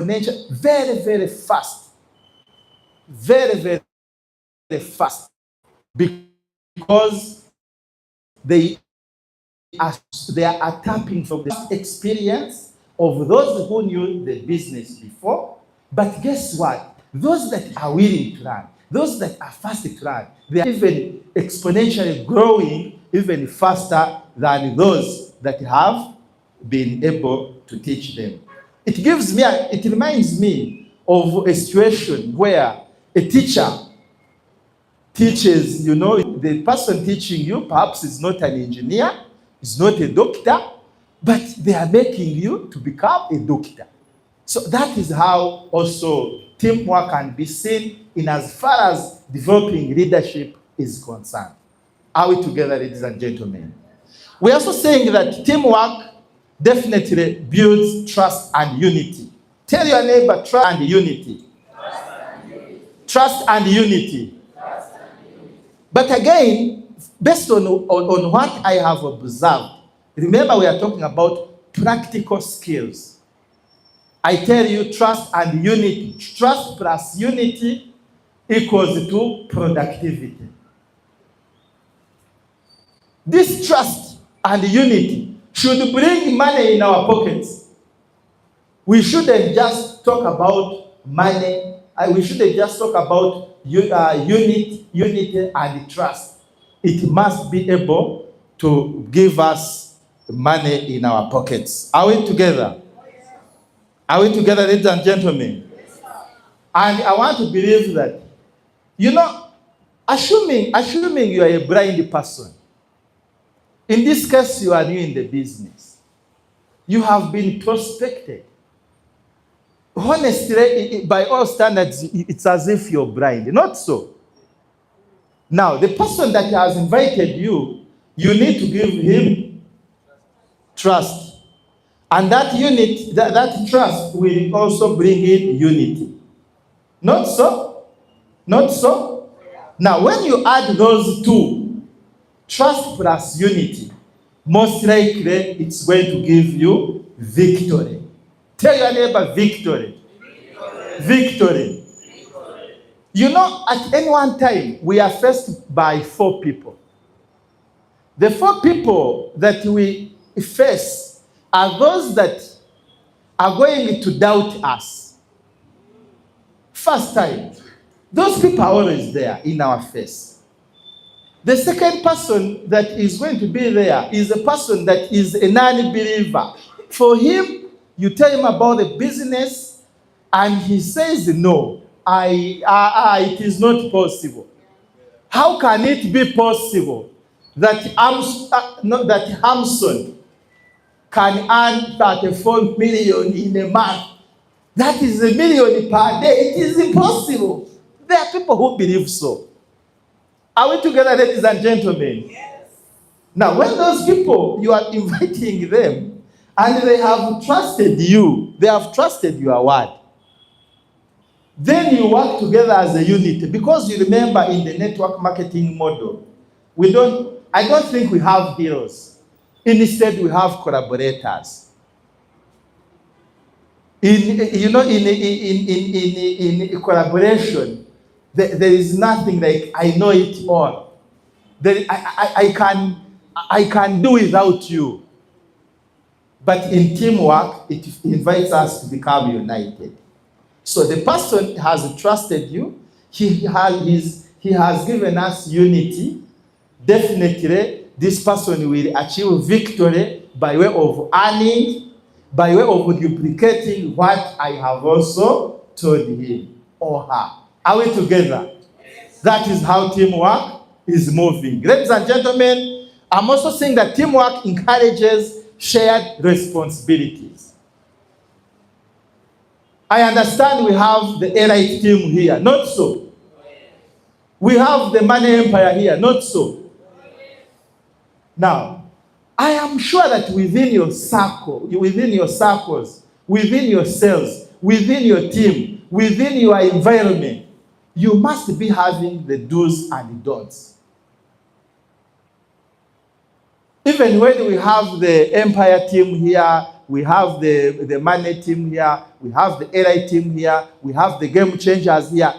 exponential, very, very fast. Very, very fast. Because they are tapping from the experience of those who knew the business before. But guess what? Those that are willing to learn, those that are fast to learn, they are even exponentially growing even faster than those that have been able to teach them. It reminds me of a situation where a teacher teaches, the person teaching you perhaps is not an engineer, is not a doctor, but they are making you to become a doctor. So that is how also teamwork can be seen in as far as developing leadership is concerned. Are we together, ladies and gentlemen? We're also saying that teamwork definitely builds trust and unity. Tell your neighbor, trust and unity. Trust and unity. But again, based on what I have observed, remember we are talking about practical skills. I tell you, trust and unity. Trust plus unity equals to productivity. This trust and unity should bring money in our pockets. We shouldn't just talk about money. We shouldn't just talk about unity and trust. It must be able to give us money in our pockets. Are we together? Are we together, ladies and gentlemen? And I want to believe that, assuming you are a blind person, in this case you are new in the business, you have been prospected. Honestly, by all standards, it's as if you're blind. Not so. Now, the person that has invited you, you need to give him trust. And that that trust will also bring in unity. Not so? Not so? Now, when you add those two, trust plus unity, most likely it's going to give you victory. Tell your neighbor, victory. Victory. At any one time, we are faced by 4 people. The 4 people that we face are those that are going to doubt us. First time, those people are always there in our face. The second person that is going to be there is a person that is a non-believer. For him, you tell him about the business, and he says, no, it is not possible. How can it be possible that Hamson can earn 34 million in a month? That is $1 million per day. It is impossible. There are people who believe so. Are we together, ladies and gentlemen? Yes. Now, when those people, you are inviting them, and they have trusted you, they have trusted your word, then you work together as a unit. Because you remember, in the network marketing model, I don't think we have heroes. Instead, we have collaborators. In collaboration, there is nothing like I know it all. I can do without you. But in teamwork, it invites us to become united. So the person has trusted you. He has given us unity. Definitely, this person will achieve victory by way of earning, by way of duplicating what I have also told him or her. Are we together? Yes. That is how teamwork is moving. Ladies and gentlemen, I'm also saying that teamwork encourages shared responsibilities. I understand we have the Elite team here. Not so. We have the Money Empire here. Not so. Now, I am sure that within your circle, within your circles, within yourselves, within your team, within your environment, you must be having the do's and don'ts. Even when we have the Empire team here, we have the money team here, we have the AI team here, we have the game changers here.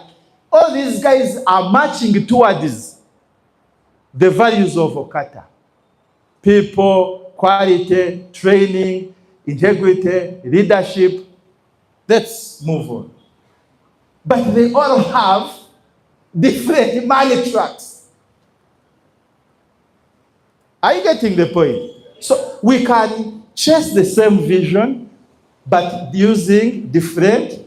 All these guys are marching towards the values of OQATA. People, quality, training, integrity, leadership. Let's move on. But they all have different money tracks. Are you getting the point? So we can chase the same vision, but using different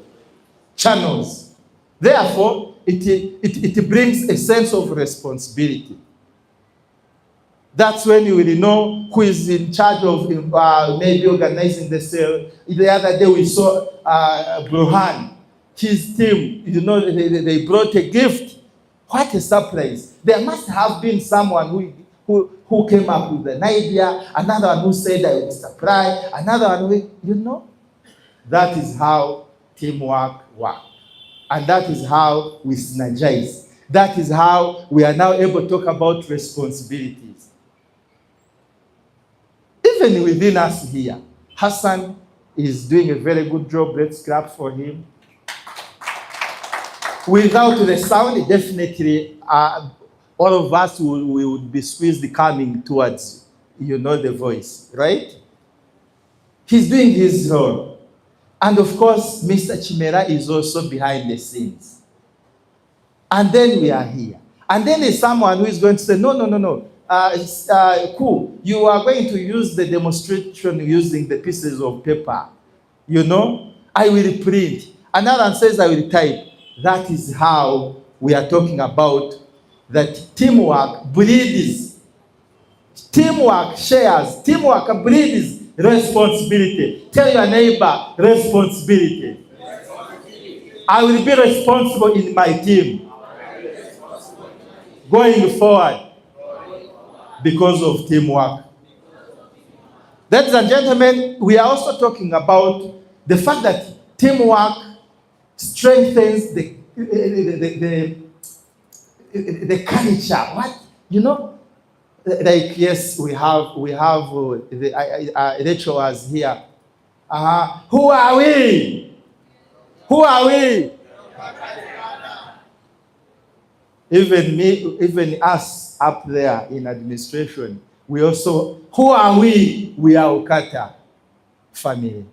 channels. Therefore, it brings a sense of responsibility. That's when you will know who is in charge of maybe organizing the sale. The other day we saw Bruhan, his team, they brought a gift. What a surprise. There must have been someone who came up with an idea, another one who said I will supply, another one who, that is how teamwork works. And that is how we synergize. That is how we are now able to talk about responsibilities. Even within us here, Hassan is doing a very good job. Let's clap for him. Without the sound, definitely all of us we would be squeezed coming towards, the voice, right? He's doing his role. And of course, Mr. Chimera is also behind the scenes. And then we are here. And then there's someone who is going to say, no. Cool. You are going to use the demonstration using the pieces of paper. I will print. Another one says I will type. That is how we are talking about that teamwork breeds. Teamwork shares. Teamwork breeds responsibility. Tell your neighbor, responsibility. I will be responsible in my team. Going forward. Because of teamwork. Ladies and gentlemen, we are also talking about the fact that teamwork strengthens the culture. What? Like, yes, we have the lecturers here. Who are we? Who are we? Even us up there in administration, we also, who are we? We are OQATA family.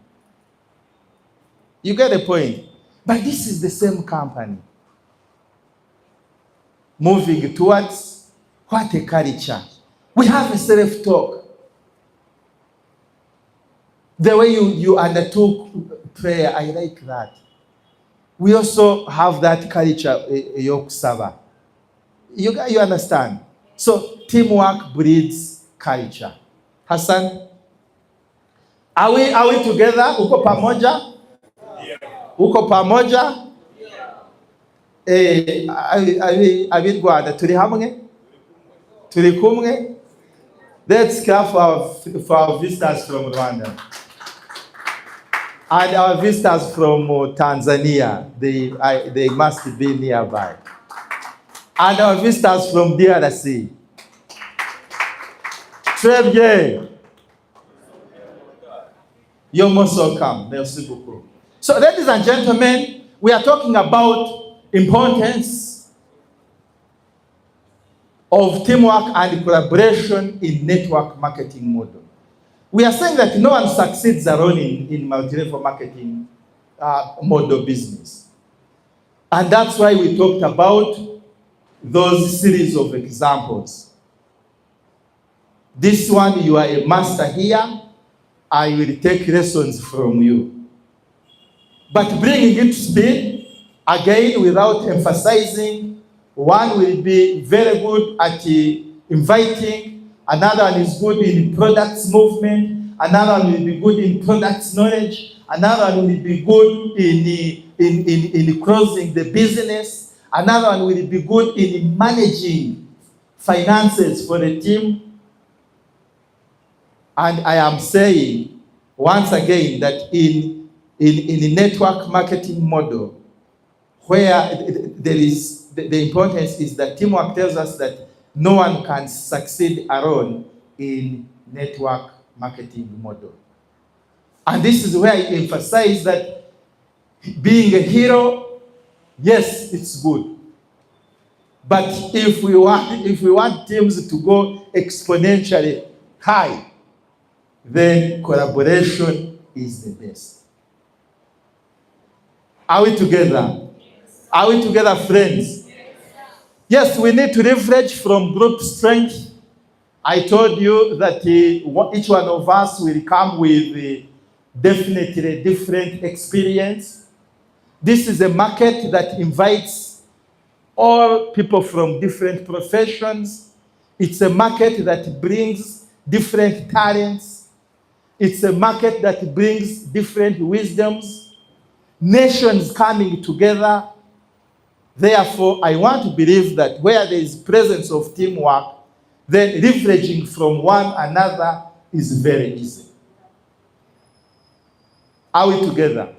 You get the point? But this is the same company. Moving towards what a culture. We have a self-talk. The way you undertook prayer, I like that. We also have that culture, yokusaba. You understand? So teamwork breeds culture. Hassan, are we together? Uko pamoja? Uko pamoja? Abirwanda turi hamwe? Turi kumwe? Let's clap for our visitors from Rwanda. And our visitors from Tanzania, they must be nearby. And our visitors from DRC. Très bien. You're most welcome. Merci beaucoup. So, ladies and gentlemen, we are talking about importance of teamwork and collaboration in network marketing model. We are saying that no one succeeds alone in multi-level marketing model business. And that's why we talked about those series of examples. This one, you are a master here. I will take lessons from you. But bringing it to speed, again, without emphasizing, one will be very good at inviting, another one is good in products movement, another one will be good in products knowledge, another one will be good in closing the business, another one will be good in managing finances for the team. And I am saying, once again, that in a network marketing model, where there is the importance is that teamwork tells us that no one can succeed alone in network marketing model. And this is where I emphasize that being a hero, yes, it's good. But if we want teams to go exponentially high, then collaboration is the best. Are we together? Are we together, friends? Yes, we need to leverage from group strength. I told you that each one of us will come with definitely a different experience. This is a market that invites all people from different professions. It's a market that brings different talents. It's a market that brings different wisdoms, nations coming together. Therefore, I want to believe that where there is presence of teamwork, then leveraging from one another is very easy. Are we together?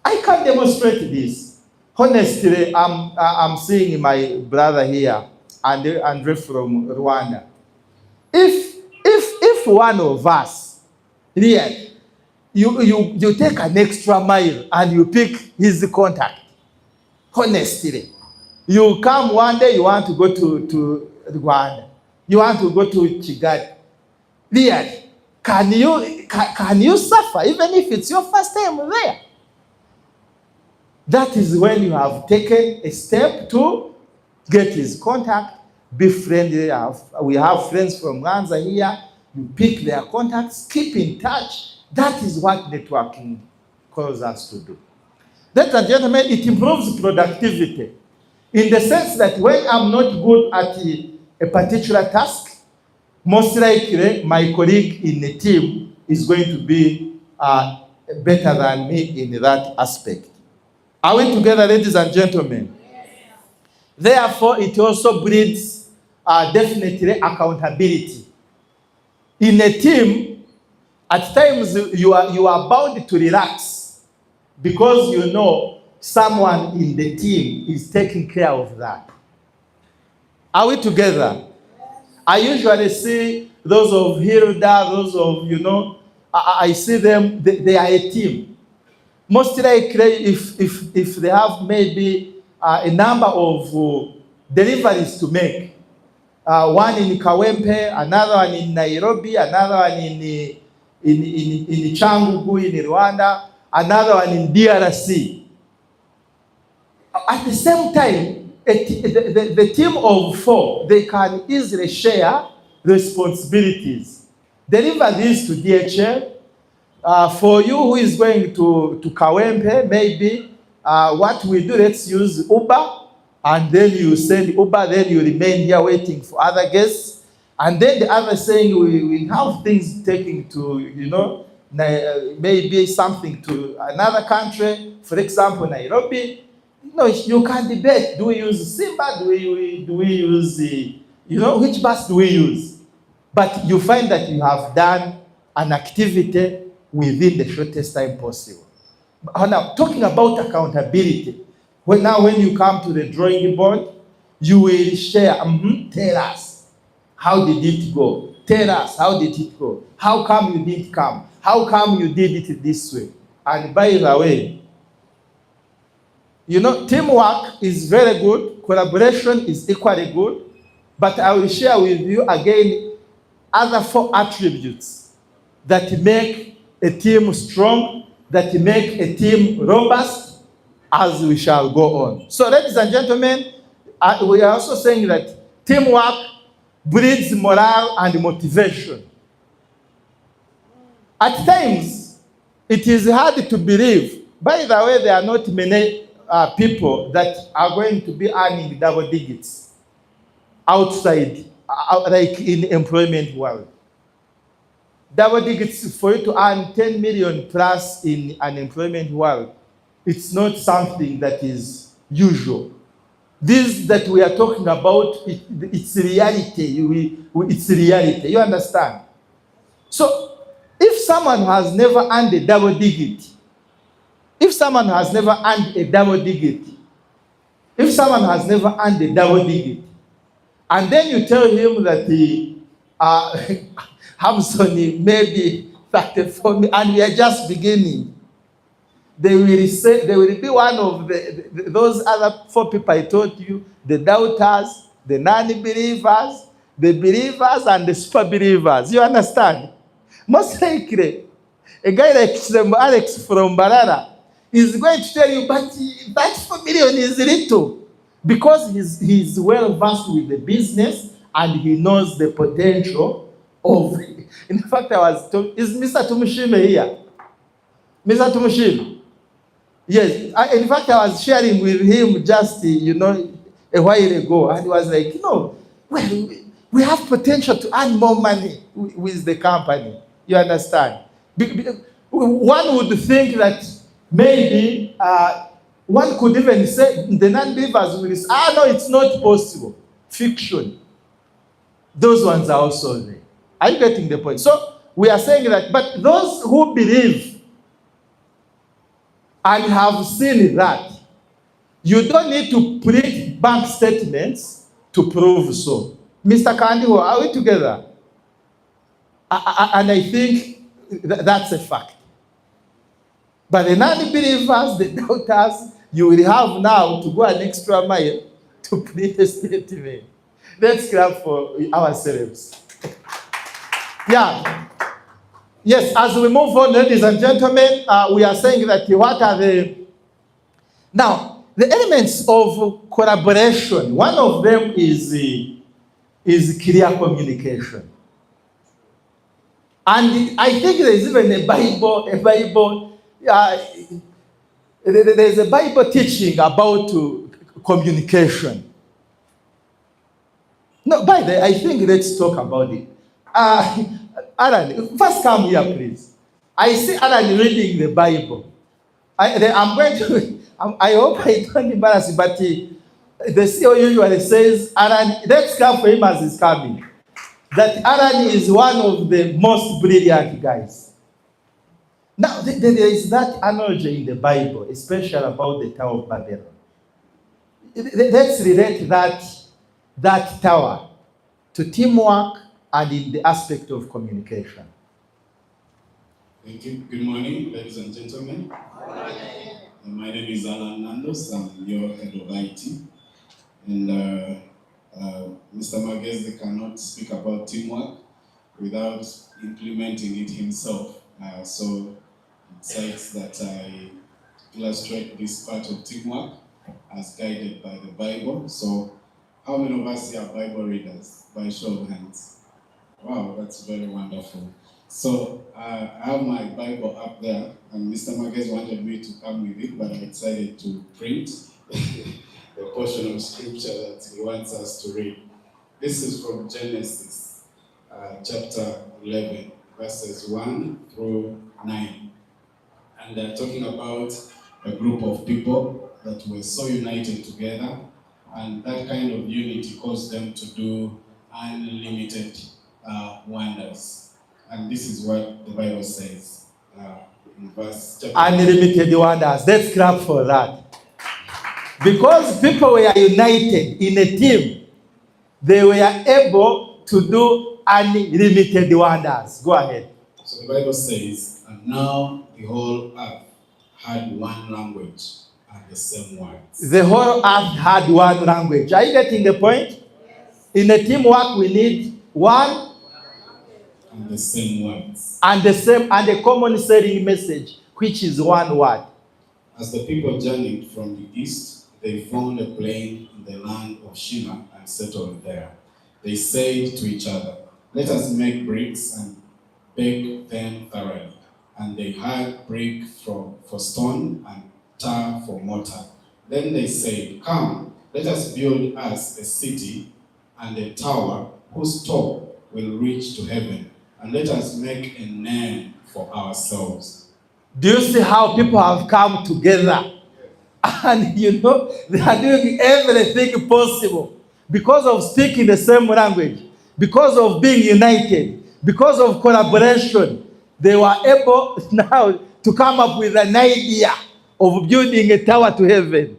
I can demonstrate this. Honestly, I'm seeing my brother here, Andre from Rwanda. If one of us, really, you take an extra mile and you pick his contact, honestly, you come one day, you want to go to Rwanda, you want to go to Kigali. Really, can you suffer even if it's your first time there? That is when you have taken a step to get his contact, be friendly. We have friends from Rwanda here. You pick their contacts, keep in touch. That is what networking calls us to do. Ladies and gentlemen, it improves productivity in the sense that when I'm not good at a particular task, most likely my colleague in the team is going to be better than me in that aspect. Are we together, ladies and gentlemen? Yes. Therefore, it also breeds definitely accountability. In a team, at times you are bound to relax because you know someone in the team is taking care of that. Are we together? I usually see those of Hilda, those of, I see them, they are a team. Most likely, if they have maybe a number of deliveries to make, one in Kawempe, another one in Nairobi, another one in Cyangugu in Rwanda, another one in DRC. At the same time, the team of 4, they can easily share responsibilities. Deliver this to DHL. For you who is going to Kawempe, maybe what we do, let's use Uber, and then you send Uber, then you remain here waiting for other guests. And then the other saying, we have things taking to, maybe something to another country, for example, Nairobi. You can debate, do we use Simba, do we use which bus do we use? But you find that you have done an activity within the shortest time possible. Now, talking about accountability, when you come to the drawing board, you will share, tell us, how did it go? Tell us, how did it go? How come you didn't come? How come you did it this way? And by the way, teamwork is very good, collaboration is equally good, but I will share with you again other 4 attributes that make a team strong, that make a team robust, as we shall go on. So, ladies and gentlemen, we are also saying that teamwork breeds morale and motivation. At times, it is hard to believe. By the way, there are not many people that are going to be earning double digits outside, like in the employment world. Double digits for you to earn 10 million plus in an employment world, it's not something that is usual. This that we are talking about, it's reality. It's reality. You understand? So, if someone has never earned a double digit, and then you tell him that Hamson maybe 34 million, and we are just beginning. They will be one of those other 4 people I told you, the doubters, the non-believers, the believers, and the super believers. You understand? Most likely, a guy like Alex from Barara is going to tell you, but that 4 million is little, because he's well versed with the business and he knows the potential of it. In fact, I was told, is Mr. Tumushime here? Mr. Tumushime? Yes. In fact, I was sharing with him just, a while ago, and he was like, well, we have potential to earn more money with the company. You understand? One would think that maybe one could even say the non-believers will say, no, it's not possible. Fiction. Those ones are also there. Are you getting the point? So we are saying that, but those who believe and have seen that, you don't need to print bank statements to prove so. Mr. Kandiho, are we together? And I think that's a fact. But the non-believers, the doubters, you will have now to go an extra mile to print a statement. Let's clap for ourselves. Yeah. Yes, as we move on, ladies and gentlemen, we are saying that what are the... Now, the elements of collaboration, one of them is clear communication. And I think there's even a Bible, there's a Bible teaching about communication. No, by the way, I think let's talk about it. Alan, first come here, please. I see Alan reading the Bible. I'm going to, I hope I don't embarrass you, but the CEO usually says, Alan, let's come for him as he's coming. That Alan is one of the most brilliant guys. Now, there is that analogy in the Bible, especially about the Tower of Babylon. Let's relate that tower to teamwork and in the aspect of communication. Thank you. Good morning, ladies and gentlemen. My name is Alan Nandos. I'm your head of IT. And Mr. Magezi cannot speak about teamwork without implementing it himself. So it cites that I illustrate this part of teamwork as guided by the Bible. So how many of us here are Bible readers? By show of hands. Wow, that's very wonderful. So I have my Bible up there, and Mr. Marquez wanted me to come with it, but I decided to print the portion of scripture that he wants us to read. This is from Genesis, chapter 11, verses 1 through 9. And they're talking about a group of people that were so united together, and that kind of unity caused them to do unlimited wonders. And this is what the Bible says in verse chapter. Unlimited wonders. Let's clap for that. Because people were united in a team, they were able to do unlimited wonders. Go ahead. So the Bible says, and now the whole earth had one language and the same words. The whole earth had one language. Are you getting the point? Yes. In a teamwork, we need one and the same words. And a common selling message, which is one word. As the people journeyed from the east, they found a plain in the land of Shinar and settled there. They said to each other, let us make bricks and bake them thoroughly. And they had brick for stone and tar for mortar. Then they said, come, let us build us a city and a tower whose top will reach to heaven, and let us make a name for ourselves. Do you see how people have come together? And they are doing everything possible because of speaking the same language, because of being united, because of collaboration. They were able now to come up with an idea of building a tower to heaven.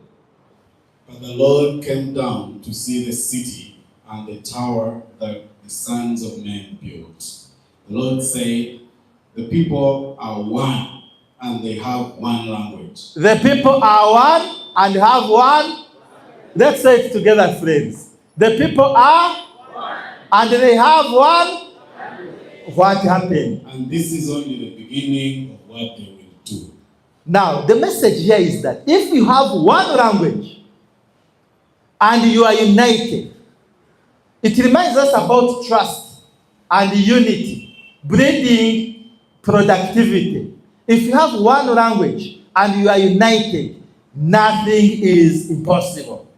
But the Lord came down to see the city and the tower that the sons of men built. The Lord said, The people are one and they have one language. The people are one and have one. Let's say it together, friends. The people are and they have one. What happened? And this is only the beginning of what they will do. Now, the message here is that if you have one language and you are united, it reminds us about trust and unity, breeding productivity. If you have one language and you are united, nothing is impossible.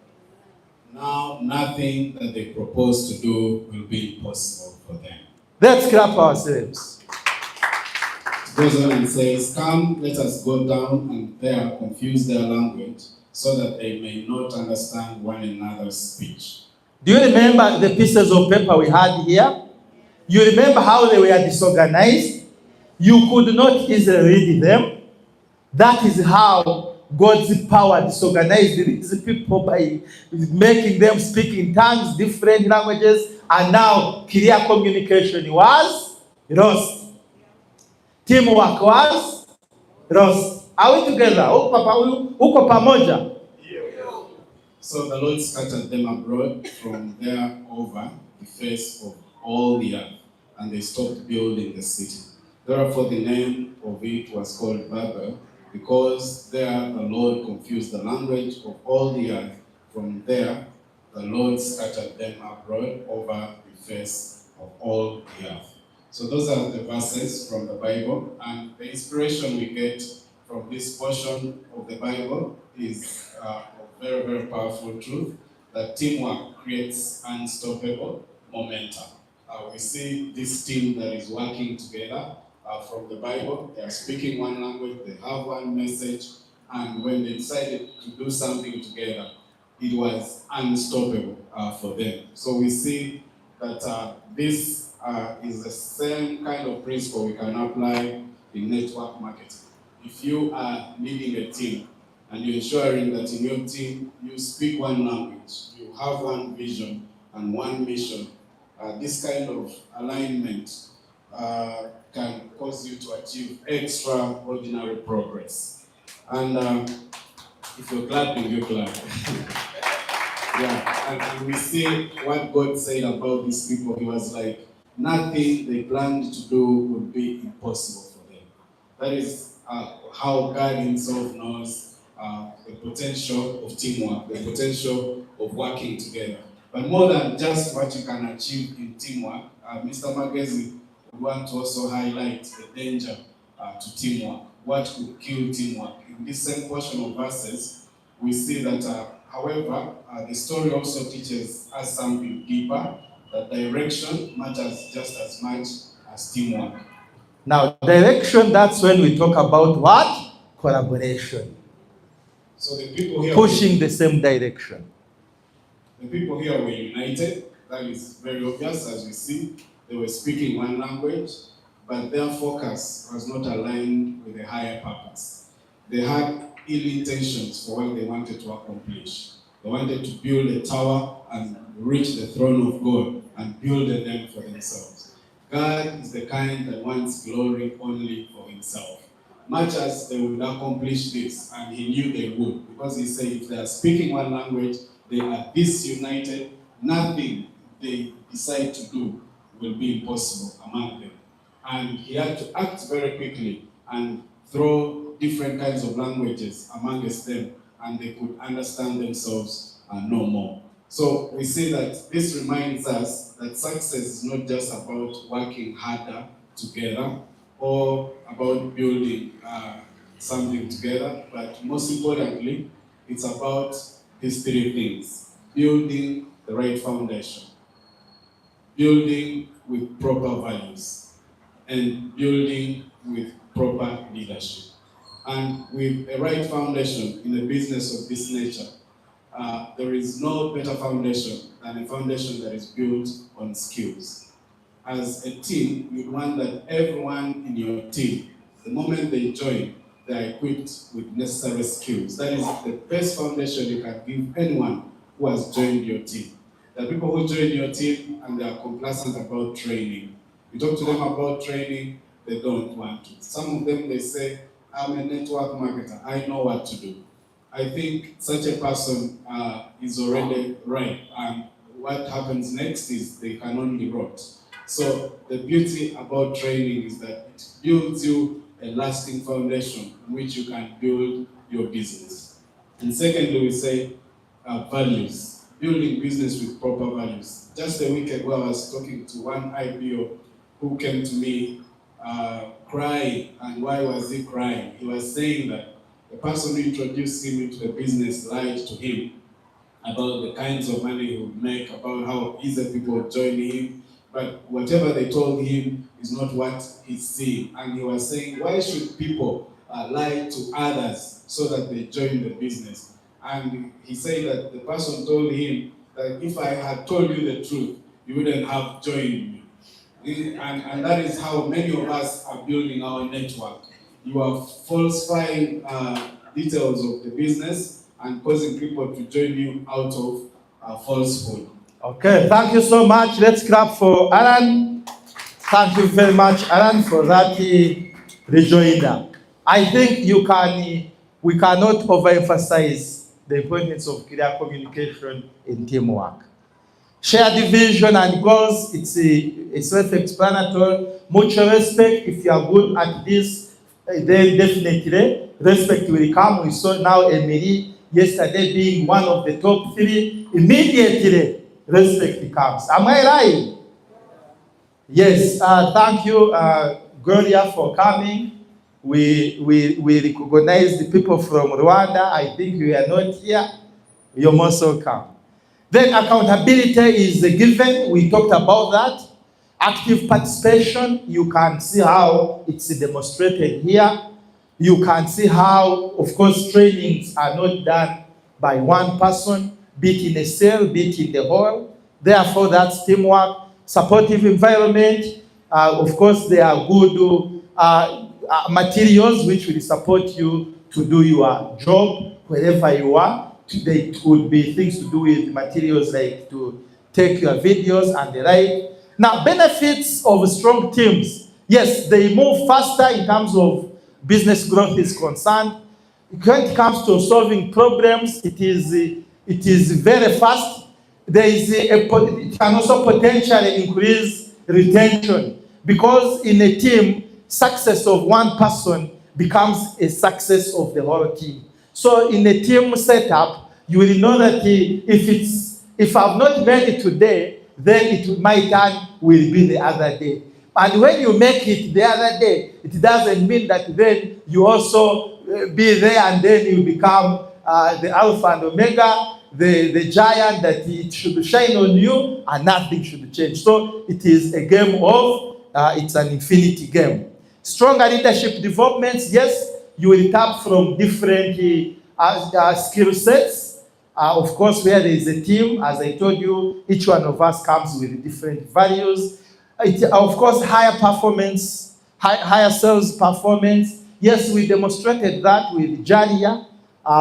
Now, nothing that they propose to do will be impossible for them. Let's clap ourselves. It goes on and says, "Come, let us go down and there confuse their language, so that they may not understand one another's speech." Do you remember the pieces of paper we had here? You remember how they were disorganized? You could not easily read them. That is how God's power disorganized these people by making them speak in tongues, different languages, and now clear communication was lost. Teamwork was lost. Are we together? Uko pamoja? So the Lord scattered them abroad from there over the face of all the earth, and they stopped building the city. Therefore the name of it was called Babel, because there the Lord confused the language of all the earth. From there the Lord scattered them abroad over the face of all the earth. So those are the verses from the Bible, and the inspiration we get from this portion of the Bible is a very, very powerful truth that teamwork creates unstoppable momentum. We see this team that is working together from the Bible. They are speaking one language, they have one message, and when they decided to do something together, it was unstoppable for them. So we see that this is the same kind of principle we can apply in network marketing. If you are leading a team and you're ensuring that in your team you speak one language, you have one vision and one mission, this kind of alignment can cause you to achieve extraordinary progress. And if you're clapping, you clap. Yeah, and we see what God said about these people. He was like, nothing they planned to do would be impossible for them. That is how God Himself knows the potential of teamwork, the potential of working together. But more than just what you can achieve in teamwork, Mr. Magezi would want to also highlight the danger to teamwork. What could kill teamwork? In this same portion of verses, we see that, however, the story also teaches us something deeper, that direction matters just as much as teamwork. Now, direction, that's when we talk about what? Collaboration. So the people here pushing the same direction. The people here were united. That is very obvious, as we see. They were speaking one language, but their focus was not aligned with a higher purpose. They had ill intentions for what they wanted to accomplish. They wanted to build a tower and reach the throne of God and build a name for themselves. God is the kind that wants glory only for Himself. Much as they would accomplish this, and He knew they would, because He said if they are speaking one language, they are this united, nothing they decide to do will be impossible among them. And He had to act very quickly and throw different kinds of languages amongst them, and they could understand themselves no more. So we see that this reminds us that success is not just about working harder together or about building something together, but most importantly, it's about these three things: building the right foundation, building with proper values, and building with proper leadership. And with a right foundation in a business of this nature, there is no better foundation than a foundation that is built on skills. As a team, you want that everyone in your team, the moment they join, they are equipped with necessary skills. That is the best foundation you can give anyone who has joined your team. There are people who join your team and they are complacent about training. You talk to them about training, they don't want to. Some of them, they say, I'm a network marketer, I know what to do. I think such a person is already right, and what happens next is they can only rot. So the beauty about training is that it builds you a lasting foundation on which you can build your business. And secondly, we say values, building business with proper values. Just a week ago, I was talking to one IPO who came to me crying. And why was he crying? He was saying that the person who introduced him into the business lied to him about the kinds of money he would make, about how easy people would join him. But whatever they told him is not what he's seeing. And he was saying, why should people lie to others so that they join the business? And he said that the person told him that if I had told you the truth, you wouldn't have joined me. And that is how many of us are building our network. You are falsifying details of the business and causing people to join you out of falsehood. Okay, thank you so much. Let's clap for Alan. Thank you very much, Alan, for that rejoinder. I think we cannot overemphasize the importance of clear communication in teamwork. Shared vision and goals, it's self-explanatory. Mutual respect, if you are good at this, then definitely respect will come. We saw now Emily yesterday being one of the top 3. Immediately, respect comes. Am I right? Yes. Thank you, Gloria, for coming. We recognize the people from Rwanda. I think you are not here. You're most welcome. Then accountability is a given. We talked about that. Active participation, you can see how it's demonstrated here. You can see how, of course, trainings are not done by one person, be it in a cell, be it in the hall. Therefore, that's teamwork. Supportive environment, of course, there are good materials which will support you to do your job wherever you are. They could be things to do with materials like to take your videos and the like. Now, benefits of strong teams. Yes, they move faster in terms of business growth is concerned. When it comes to solving problems, it is very fast. It can also potentially increase retention, because in a team, success of one person becomes a success of the whole team. So in a team setup, you will know that if I've not made it today, then my turn will be the other day. And when you make it the other day, it doesn't mean that then you also be there and then you become the Alpha and Omega, the giant that it should shine on you and nothing should change. So it is a game of, it's an infinity game. Stronger leadership developments, yes, you will tap from different skill sets. Of course, where there is a team, as I told you, each one of us comes with different values. Of course, higher performance, higher sales performance. Yes, we demonstrated that with Jalia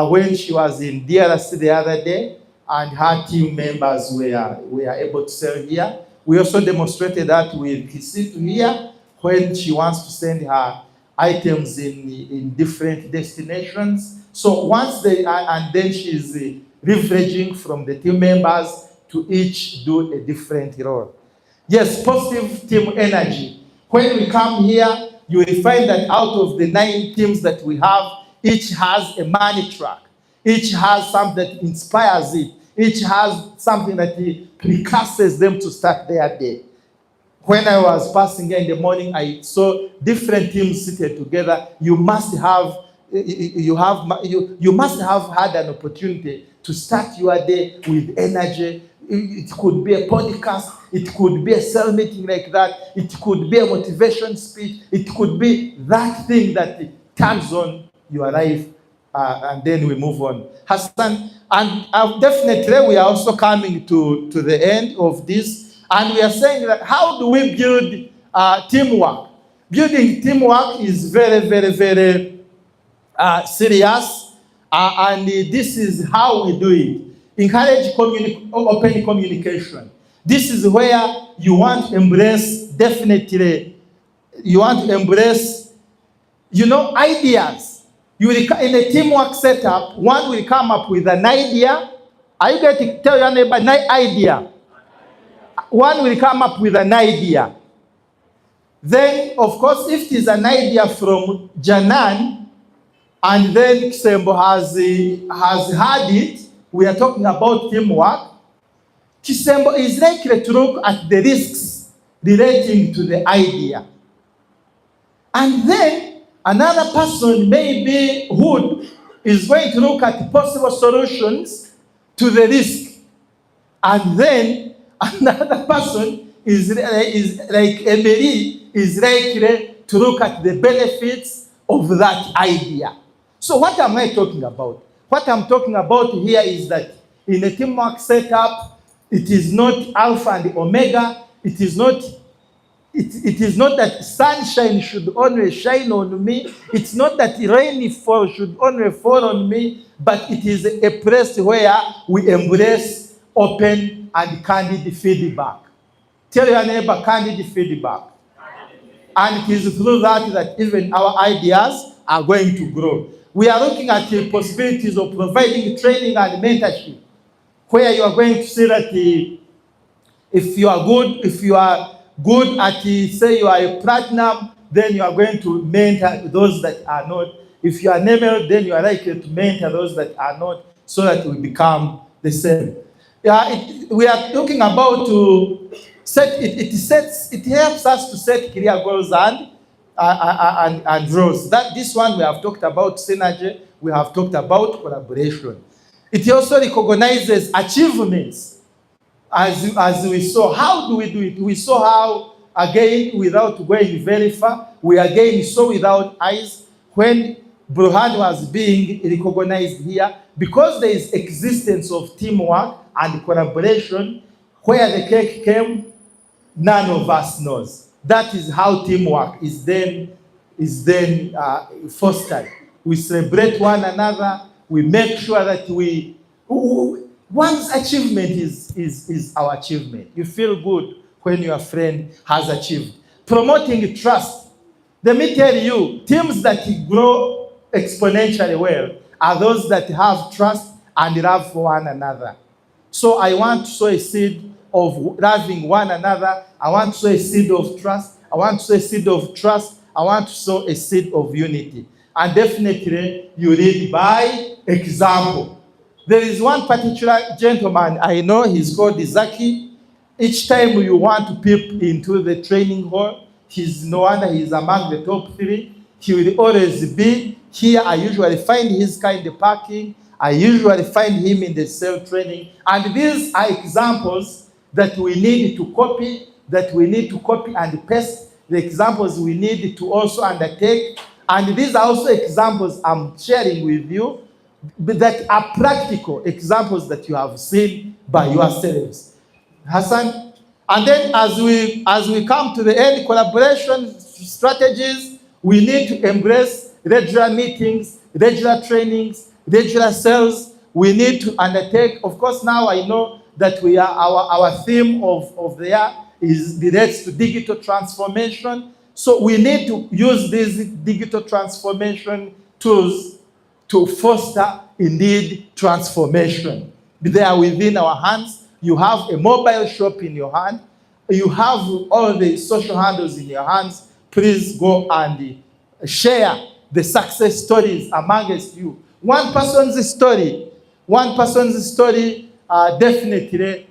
when she was in DRC the other day, and her team members were able to sell here. We also demonstrated that with Kisitu here, when she wants to send her items in different destinations. So once and then she's leveraging from the team members to each do a different role. Yes, positive team energy. When we come here, you will find that out of the 9 teams that we have, each has a money track. Each has something that inspires it. Each has something that precurses them to start their day. When I was passing here in the morning, I saw different teams seated together. You must have had an opportunity to start your day with energy. It could be a podcast, it could be a cell meeting like that, it could be a motivation speech, it could be that thing that turns on your life, and then we move on. Hassan, and definitely we are also coming to the end of this, and we are saying that how do we build teamwork? Building teamwork is very, very, very serious, and this is how we do it. Encourage open communication. This is where you want to embrace definitely You want to embrace, ideas. You will, in a teamwork setup, one will come up with an idea. Are you going to tell your neighbor, idea? One will come up with an idea. Then, of course, if it is an idea from Janan, and then Kisembo has had it, we are talking about teamwork. Kisembo is likely to look at the risks relating to the idea. And then another person, maybe Hood, is going to look at possible solutions to the risk. And then another person is like Emery, is likely to look at the benefits of that idea. So what am I talking about? What I'm talking about here is that in a teamwork setup, it is not alpha and omega. It is not that sunshine should only shine on me. It's not that rainfall should only fall on me, but it is a place where we embrace open and candid feedback. Tell your neighbor, candid feedback. And it is through that even our ideas are going to grow. We are looking at the possibilities of providing training and mentorship, where you are going to see that if you are good at, say you are a platinum, then you are going to mentor those that are not. If you are emerald, then you are likely to mentor those that are not, so that we become the same. We are talking about to set it helps us to set clear goals and roles. This one we have talked about synergy, we have talked about collaboration. It also recognizes achievements, as we saw. How do we do it? We saw how, again, without going very far, we again saw without eyes when Burhan was being recognized here, because there is existence of teamwork and collaboration. Where the cake came, none of us knows. That is how teamwork is then fostered. We celebrate one another. We make sure that one's achievement is our achievement. You feel good when your friend has achieved. Promoting trust. Let me tell you, teams that grow exponentially well are those that have trust and love for one another. So I want to sow a seed of loving one another. I want to sow a seed of trust. I want to sow a seed of trust. I want to sow a seed of unity. And definitely, you lead by example. There is one particular gentleman I know, he's called Izaki. Each time you want to peep into the training hall, he's no wonder he's among the top 3. He will always be here. I usually find his kind of parking. I usually find him in the cell training. And these are examples that we need to copy, and paste, the examples we need to also undertake. And these are also examples I'm sharing with you that are practical examples that you have seen by yourselves. Hassan? And then as we come to the end, collaboration strategies, we need to embrace regular meetings, regular trainings, regular cells. We need to undertake, of course, now I know that we are our theme of the year relates to digital transformation. So we need to use these digital transformation tools to foster indeed transformation. They are within our hands. You have a mobile shop in your hand. You have all the social handles in your hands. Please go and share the success stories amongst you. One person's story definitely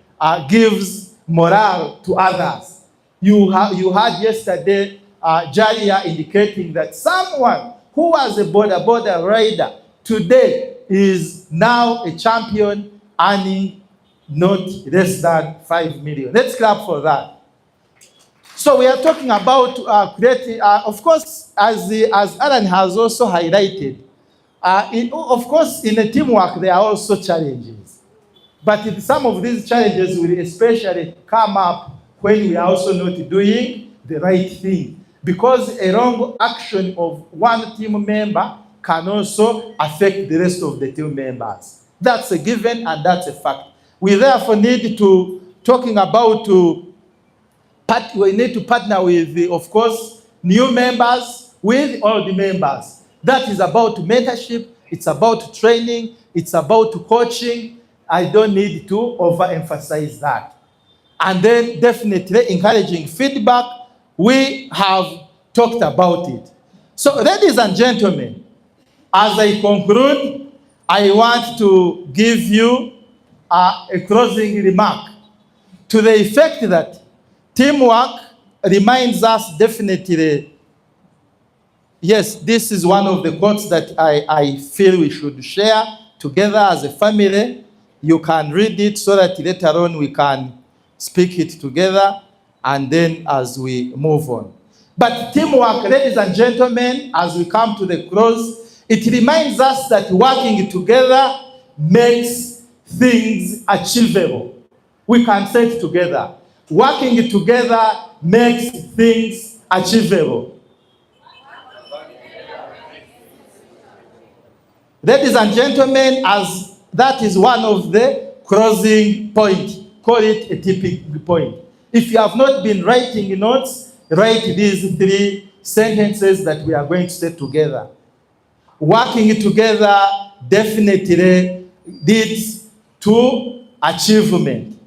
gives morale to others. You had yesterday Jalia indicating that someone who was a border rider today is now a champion, earning not less than 5 million. Let's clap for that. So we are talking about creating, of course, as Alan has also highlighted, of course, in a teamwork, there are also challenges. But some of these challenges will especially come up when we are also not doing the right thing. Because a wrong action of one team member can also affect the rest of the team members. That's a given and that's a fact. We therefore need to, we need to partner with, of course, new members with old members. That is about mentorship, it's about training, it's about coaching. I don't need to overemphasize that. And then definitely encouraging feedback. We have talked about it. So, ladies and gentlemen, as I conclude, I want to give you a closing remark to the effect that teamwork reminds us definitely. Yes, this is one of the quotes that I feel we should share together as a family. You can read it so that later on we can speak it together and then as we move on. But teamwork, ladies and gentlemen, as we come to the close, it reminds us that working together makes things achievable. We can say it together. Working together makes things achievable. Ladies and gentlemen, as that is one of the closing points, call it a tipping point. If you have not been writing notes, write these 3 sentences that we are going to say together. Working together definitely leads to achievement.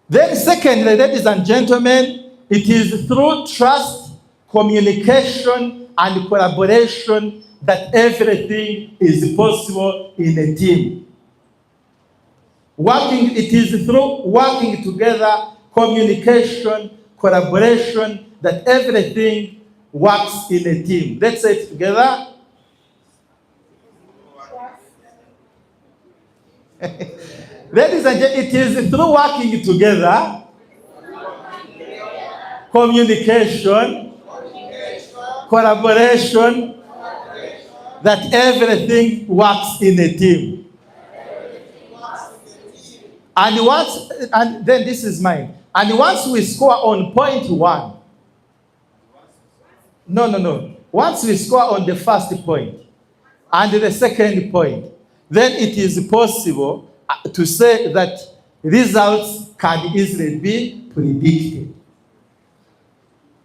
Then secondly, ladies and gentlemen, it is through trust, communication, and collaboration that everything is possible in a team. It is through working together, communication, collaboration, that everything works in a team. Let's say it together. Ladies and gentlemen, it is through working together, communication, collaboration, that everything works in a team. And then this is mine. And once we score on point 1, once we score on the first point and the second point, then it is possible to say that results can easily be predicted.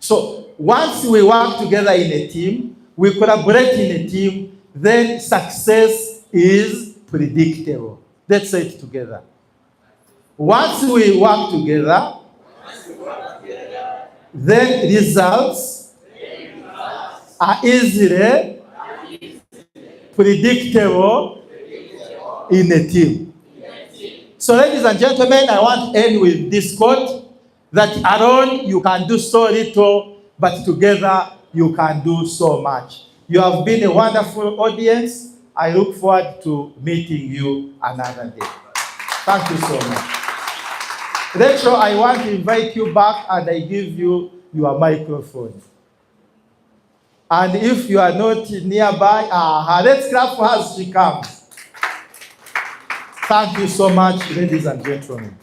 So once we work together in a team, we collaborate in a team, then success is predictable. Let's say it together. Once we work together, then results are easily predictable in a team. So, ladies and gentlemen, I want to end with this quote, that alone you can do so little, but together you can do so much. You have been a wonderful audience. I look forward to meeting you another day. Thank you so much. Rachel, I want to invite you back and I give you your microphone. And if you are not nearby, let's clap for her as she comes. Thank you so much, ladies and gentlemen.